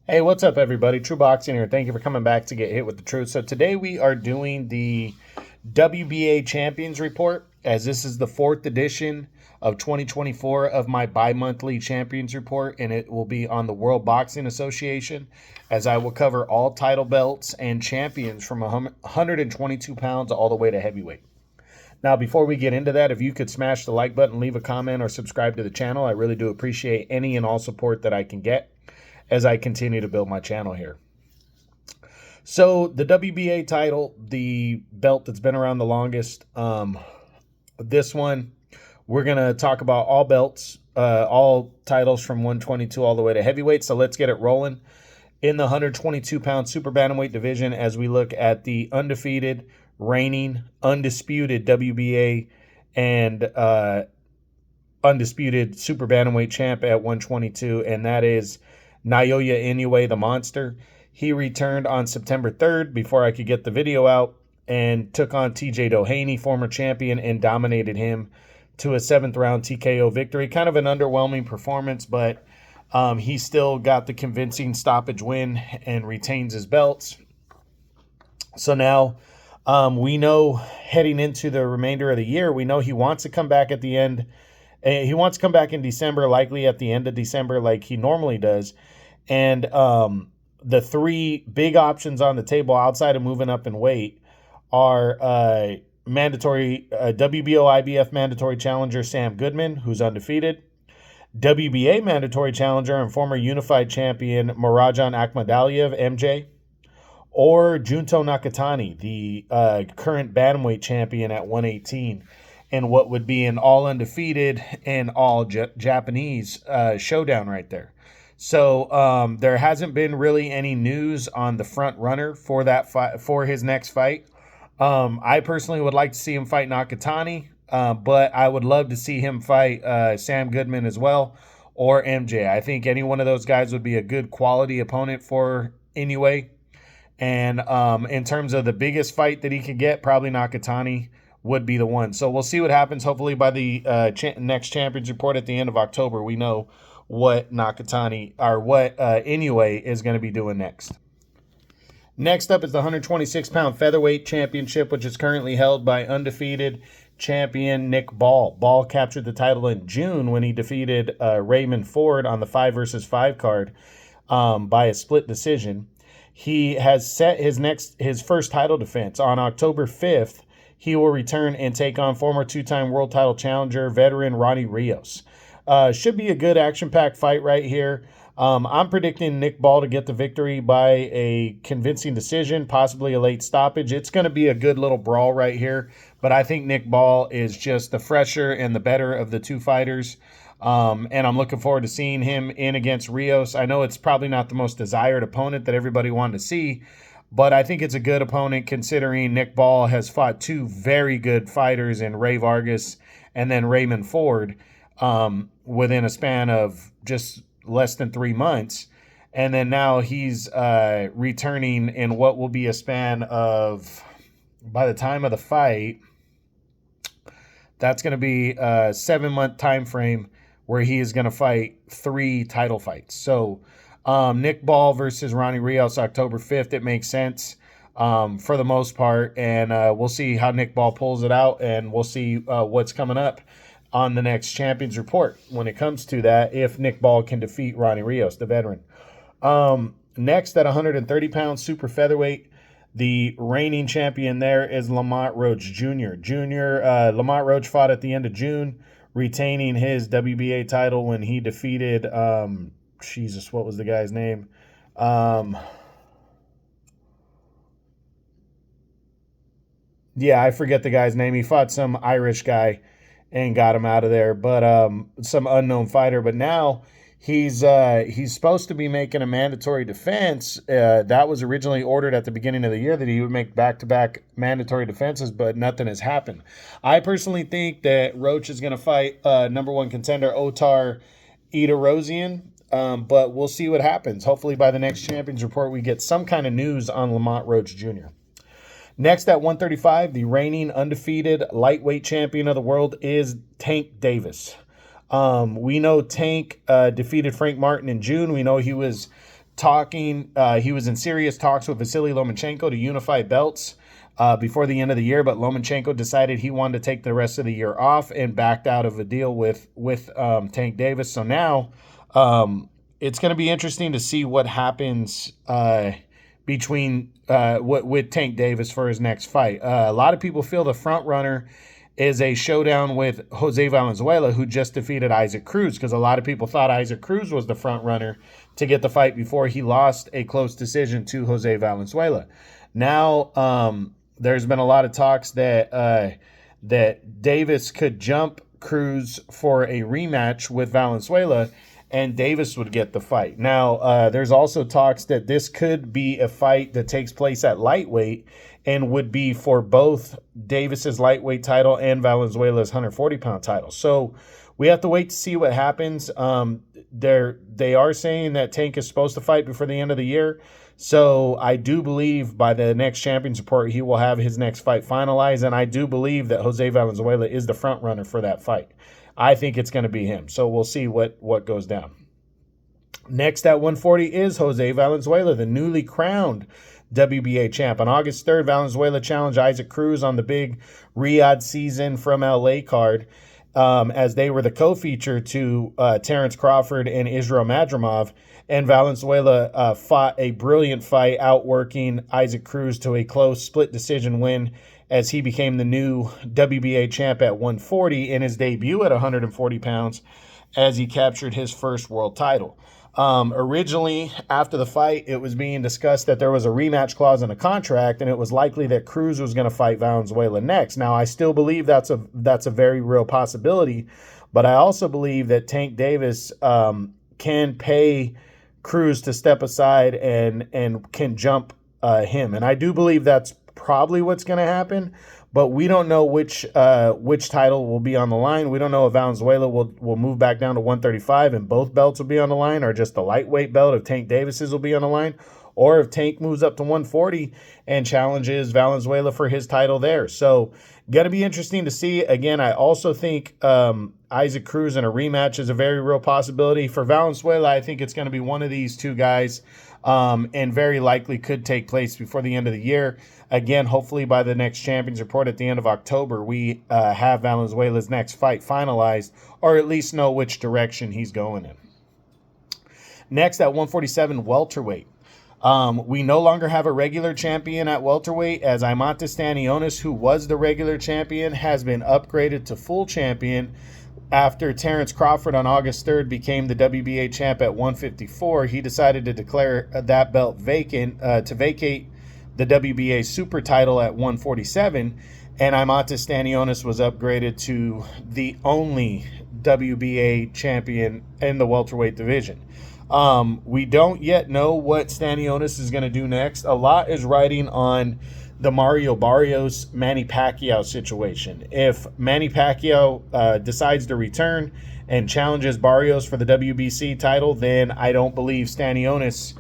Hey, what's up, everybody? True Boxing here. Thank you for coming back to get hit with the truth. So today we are doing the WBA Champions Report, as this is the fourth edition of 2024 of my bi-monthly Champions Report, and it will be on the World Boxing Association, as I will cover all title belts and champions from 122 pounds all the way to heavyweight. Now, before we get into that, if you could smash the like button, leave a comment, or subscribe to the channel, I really do appreciate any and all support that I can get as I continue to build my channel here. So the WBA title, the belt that's been around the longest, this one, we're going to talk about all belts, all titles from 122 all the way to heavyweight. So let's get it rolling in the 122-pound super bantamweight division as we look at the undefeated, reigning, undisputed WBA and undisputed super bantamweight champ at 122, and that is Naoya Inoue, the monster. He returned on September 3rd before I could get the video out and took on TJ Doheny, former champion, and dominated him to a 7th-round TKO victory. Kind of an underwhelming performance, but he still got the convincing stoppage win and retains his belts. So now we know heading into the remainder of the year, we know he wants to come back at the end. He wants to come back in December, likely at the end of December like he normally does. And the three big options on the table outside of moving up in weight are mandatory WBO IBF mandatory challenger Sam Goodman, who's undefeated, WBA mandatory challenger and former unified champion Murajan Akhmadaliev, MJ, or Junto Nakatani, the current bantamweight champion at 118, and what would be an all undefeated and all Japanese showdown right there. So there hasn't been really any news on the front runner for that fight, for his next fight. I personally would like to see him fight Nakatani, but I would love to see him fight Sam Goodman as well, or MJ. I think any one of those guys would be a good quality opponent for Inoue. And in terms of the biggest fight that he could get, probably Nakatani would be the one. So we'll see what happens. Hopefully by the next Champions Report at the end of October, we know what Nakatani or what Inoue is going to be doing next. Next up is the 126-pound featherweight championship, which is currently held by undefeated champion Nick Ball. Ball captured the title in June when he defeated Raymond Ford on the 5 versus 5 card by a split decision. He has set his first title defense on October 5th. He will return and take on former two-time world title challenger veteran Ronnie Rios. Should be a good action-packed fight right here. I'm predicting Nick Ball to get the victory by a convincing decision, possibly a late stoppage. It's going to be a good little brawl right here, but I think Nick Ball is just the fresher and the better of the two fighters, and I'm looking forward to seeing him in against Rios. I know it's probably not the most desired opponent that everybody wanted to see, but I think it's a good opponent considering Nick Ball has fought two very good fighters in Ray Vargas and then Raymond Ford within a span of just less than 3 months. And then now he's returning in what will be a span of, by the time of the fight, that's going to be a 7-month time frame where he is going to fight 3 title fights. So Nick Ball versus Ronnie Rios, October 5th, it makes sense for the most part. And we'll see how Nick Ball pulls it out, and we'll see what's coming up on the next Champions Report when it comes to that, if Nick Ball can defeat Ronnie Rios, the veteran. Next, at 130-pound super featherweight, the reigning champion there is Lamont Roach Jr. Lamont Roach fought at the end of June, retaining his WBA title when he defeated, Jesus, what was the guy's name? Yeah, I forget the guy's name. He fought some Irish guy and got him out of there, but some unknown fighter. But now he's supposed to be making a mandatory defense. That was originally ordered at the beginning of the year, that he would make back-to-back mandatory defenses, but nothing has happened. I personally think that Roach is going to fight number 1 contender Otar Erislandy, but we'll see what happens. Hopefully by the next Champions Report, we get some kind of news on Lamont Roach Jr. Next at 135, the reigning undefeated lightweight champion of the world is Tank Davis. We know Tank defeated Frank Martin in June. We know he was he was in serious talks with Vasily Lomachenko to unify belts before the end of the year, but Lomachenko decided he wanted to take the rest of the year off and backed out of a deal with Tank Davis. So now it's going to be interesting to see what happens between with Tank Davis for his next fight. A lot of people feel the front runner is a showdown with Jose Valenzuela, who just defeated Isaac Cruz, because a lot of people thought Isaac Cruz was the front runner to get the fight before he lost a close decision to Jose Valenzuela. Now, there's been a lot of talks that Davis could jump Cruz for a rematch with Valenzuela, and Davis would get the fight. Now, there's also talks that this could be a fight that takes place at lightweight and would be for both Davis's lightweight title and Valenzuela's 140-pound title. So we have to wait to see what happens. They are saying that Tank is supposed to fight before the end of the year. So I do believe by the next Champions Report, he will have his next fight finalized. And I do believe that Jose Valenzuela is the front runner for that fight. I think it's going to be him. So we'll see what goes down. Next at 140 is Jose Valenzuela, the newly crowned WBA champ. On August 3rd, Valenzuela challenged Isaac Cruz on the big Riyadh season from LA card, as they were the co-feature to Terence Crawford and Israel Madrimov. And Valenzuela fought a brilliant fight, outworking Isaac Cruz to a close split decision win, as he became the new WBA champ at 140 in his debut at 140 pounds, as he captured his first world title. Originally, after the fight, it was being discussed that there was a rematch clause in the contract, and it was likely that Cruz was going to fight Valenzuela next. Now, I still believe that's a very real possibility, but I also believe that Tank Davis can pay Cruz to step aside and can jump him. And I do believe that's probably what's going to happen, but we don't know which title will be on the line. We don't know if Valenzuela will move back down to 135 and both belts will be on the line, or just the lightweight belt of Tank Davis's will be on the line, or if Tank moves up to 140 and challenges Valenzuela for his title there. So going to be interesting to see. Again, I also think Isaac Cruz in a rematch is a very real possibility. For Valenzuela, I think it's going to be one of these two guys, and very likely could take place before the end of the year. Again, hopefully by the next Champions Report at the end of October, we have Valenzuela's next fight finalized, or at least know which direction he's going in. Next at 147, welterweight. We no longer have a regular champion at welterweight, as Imon Santos, who was the regular champion, has been upgraded to full champion after Terence Crawford on August 3rd became the WBA champ at 154. He decided to declare that belt vacant, to vacate the WBA super title at 147, and Imon Santos was upgraded to the only WBA champion in the welterweight division. We don't yet know what Stanionis is going to do next. A lot is riding on the Mario Barrios Manny Pacquiao situation. If Manny Pacquiao decides to return and challenges Barrios for the WBC title, then I don't believe Stanionis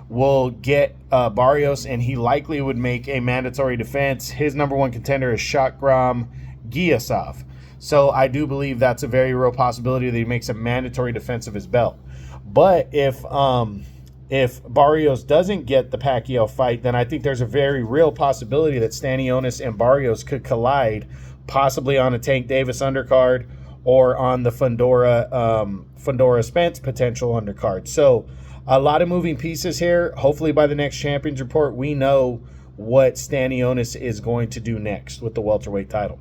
will get Barrios, and he likely would make a mandatory defense. His number one contender is Shakram Giasov. So I do believe that's a very real possibility that he makes a mandatory defense of his belt. But if Barrios doesn't get the Pacquiao fight, then I think there's a very real possibility that Stanionis and Barrios could collide, possibly on a Tank Davis undercard or on the Fundora Spence potential undercard. So a lot of moving pieces here. Hopefully by the next Champions Report, we know what Stanionis is going to do next with the welterweight title.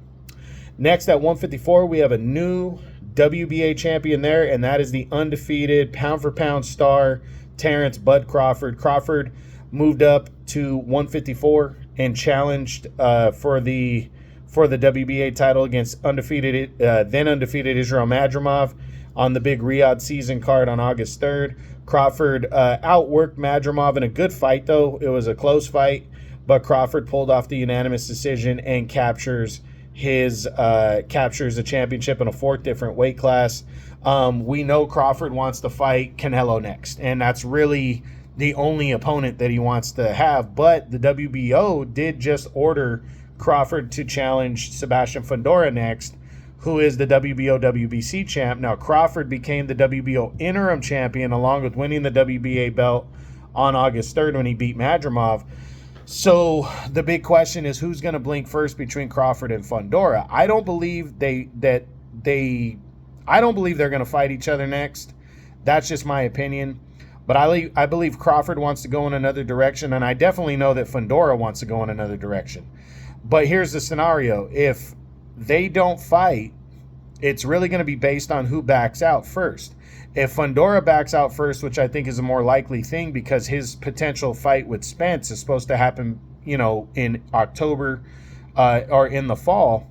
Next at 154, we have a new WBA champion there, and that is the undefeated pound-for-pound star, Terence Bud Crawford. Crawford moved up to 154 and challenged for the WBA title against then undefeated Israel Madrimov on the big Riyadh season card on August 3rd. Crawford outworked Madrimov in a good fight, though. It was a close fight, but Crawford pulled off the unanimous decision and captures the championship in a fourth different weight class. We know Crawford wants to fight Canelo next, and that's really the only opponent that he wants to have. But the WBO did just order Crawford to challenge Sebastian Fundora next, who is the WBO WBC champ. Now, Crawford became the WBO interim champion along with winning the WBA belt on August 3rd when he beat Madrimov. So the big question is who's going to blink first between Crawford and Fundora. I don't believe they're going to fight each other next. That's just my opinion. But I believe Crawford wants to go in another direction, and I definitely know that Fundora wants to go in another direction. But here's the scenario. If they don't fight, it's really going to be based on who backs out first. If Fundora backs out first, which I think is a more likely thing because his potential fight with Spence is supposed to happen, in October or in the fall,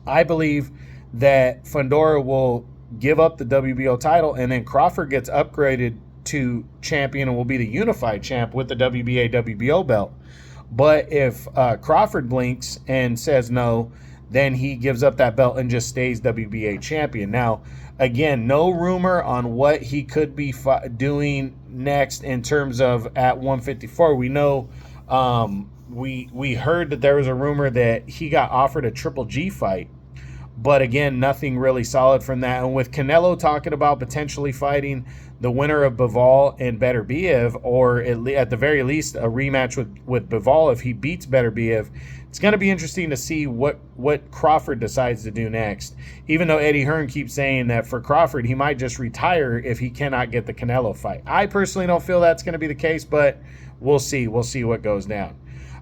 I believe that Fundora will give up the WBO title, and then Crawford gets upgraded to champion and will be the unified champ with the WBA WBO belt. But if Crawford blinks and says no, then he gives up that belt and just stays WBA champion. Now, again, no rumor on what he could be doing next in terms of at 154. We know we heard that there was a rumor that he got offered a Triple G fight. But again, nothing really solid from that. And with Canelo talking about potentially fighting the winner of Bivol and Beterbiev, or at the very least a rematch with Bivol if he beats Beterbiev, it's going to be interesting to see what Crawford decides to do next. Even though Eddie Hearn keeps saying that for Crawford, he might just retire if he cannot get the Canelo fight. I personally don't feel that's going to be the case, but we'll see. We'll see what goes down.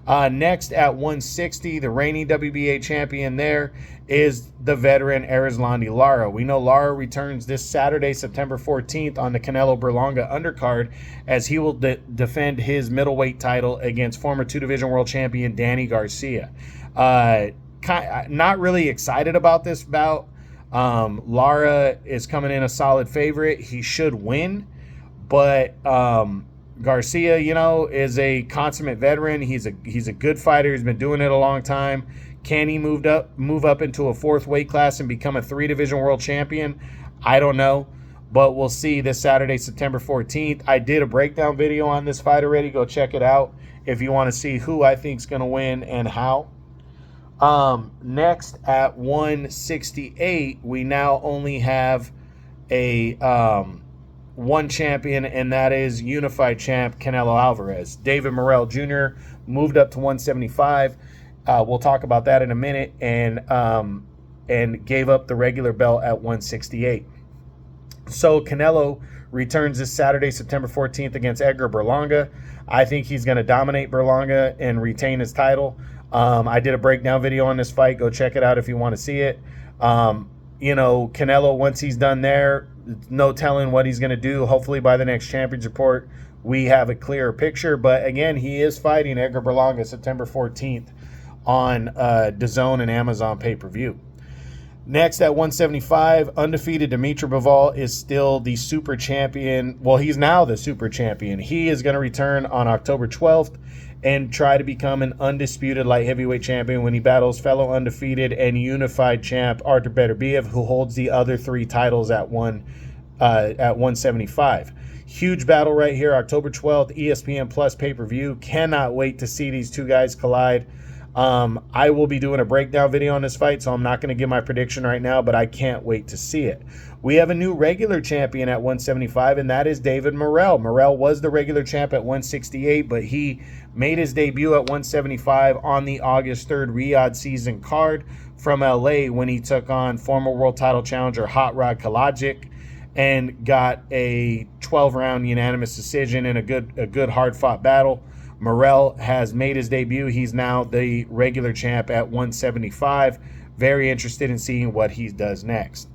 Next at 160, the reigning WBA champion there is the veteran Erislandy Lara. We know Lara returns this Saturday, September 14th on the Canelo Berlanga undercard as he will defend his middleweight title against former two-division world champion Danny Garcia. Not really excited about this bout. Lara is coming in a solid favorite. He should win, but Garcia, is a consummate veteran. He's a good fighter. He's been doing it a long time. Can he move up into a fourth weight class and become a three-division world champion? I don't know, but we'll see this Saturday, September 14th. I did a breakdown video on this fight already. Go check it out if you want to see who I think is going to win and how. Next at 168, we now only have a one champion, and that is unified champ Canelo Alvarez. David Morel Jr. moved up to 175. We'll talk about that in a minute, and gave up the regular belt at 168. So Canelo returns this Saturday, September 14th against Edgar Berlanga. I think he's going to dominate Berlanga and retain his title. I did a breakdown video on this fight. Go check it out if you want to see it. Canelo, once he's done there, no telling what he's going to do. Hopefully by the next Champions Report, we have a clearer picture. But again, he is fighting Edgar Berlanga September 14th on DAZN and Amazon pay-per-view. Next at 175, undefeated Dimitri Bivol is still the super champion. Well, he's now the super champion. He is going to return on October 12th and try to become an undisputed light heavyweight champion when he battles fellow undefeated and unified champ Artur Beterbiev, who holds the other three titles at 175. Huge battle right here, October 12th, ESPN Plus pay-per-view. Cannot wait to see these two guys collide. I will be doing a breakdown video on this fight, so I'm not going to give my prediction right now, but I can't wait to see it. We have a new regular champion at 175, and that is David Morel. Morel was the regular champ at 168, but he made his debut at 175 on the August 3rd Riyadh season card from LA when he took on former world title challenger Hot Rod Kalajic and got a 12-round unanimous decision in a good hard-fought battle. Morel has made his debut. He's now the regular champ at 175. Very interested in seeing what he does next.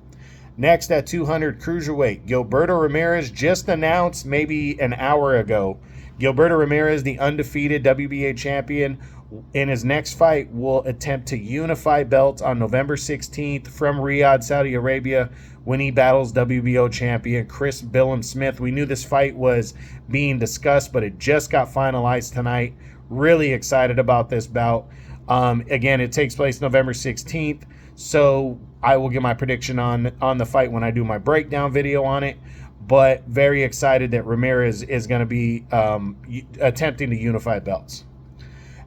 Next at 200 cruiserweight, Gilberto Ramirez just announced maybe an hour ago. Gilberto Ramirez, the undefeated WBA champion, in his next fight will attempt to unify belts on November 16th from Riyadh, Saudi Arabia, when he battles WBO champion Chris Billum-Smith. We knew this fight was being discussed, but it just got finalized tonight. Really excited about this bout. Again, it takes place November 16th, so I will give my prediction on the fight when I do my breakdown video on it. But very excited that Ramirez is going to be attempting to unify belts.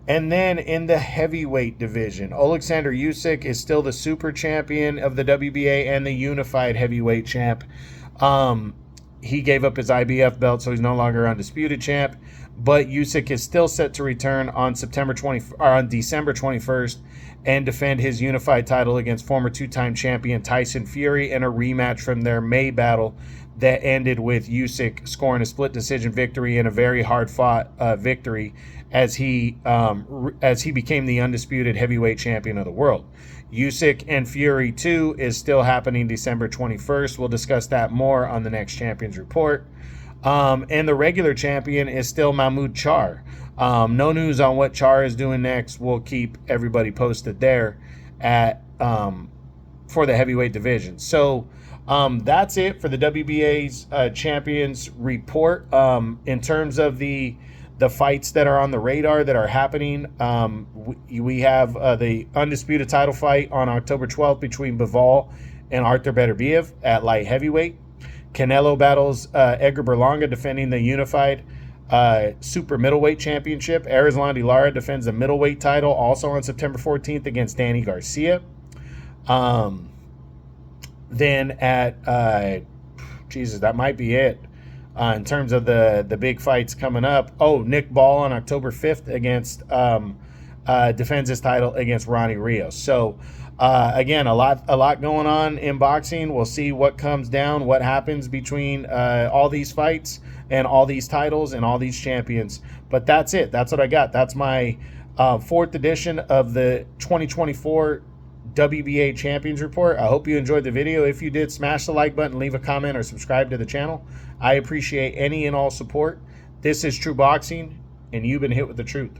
And then in the heavyweight division, Alexander Usyk is still the super champion of the WBA and the unified heavyweight champ. he gave up his IBF belt, so he's no longer undisputed champ. But Yusk is still set to return on December 21st and defend his unified title against former two-time champion Tyson Fury in a rematch from their May battle that ended with Yusk scoring a split decision victory and a very hard-fought victory as he became the undisputed heavyweight champion of the world. Yusk and Fury 2 is still happening December 21st. We'll discuss that more on the next Champions Report. And the regular champion is still Mahmoud Char. No news on what Char is doing next. We'll keep everybody posted there for the heavyweight division. So that's it for the WBA's Champions Report. In terms of the fights that are on the radar that are happening, we have the undisputed title fight on October 12th between Bivol and Arthur Beterbiev at light heavyweight. Canelo battles Edgar Berlanga, defending the unified super middleweight championship. Erislandy Lara defends the middleweight title also on September 14th against Danny Garcia. Then at Jesus, that might be it in terms of the big fights coming up. Oh, Nick Ball on October 5th against defends his title against Ronnie Rios. So again, a lot going on in boxing. We'll see what comes down, what happens between all these fights and all these titles and all these champions. But that's it. That's what I got. That's my fourth edition of the 2024 WBA Champions Report. I hope you enjoyed the video. If you did, smash the like button, leave a comment, or subscribe to the channel. I appreciate any and all support. This is True Boxing, and you've been hit with the truth.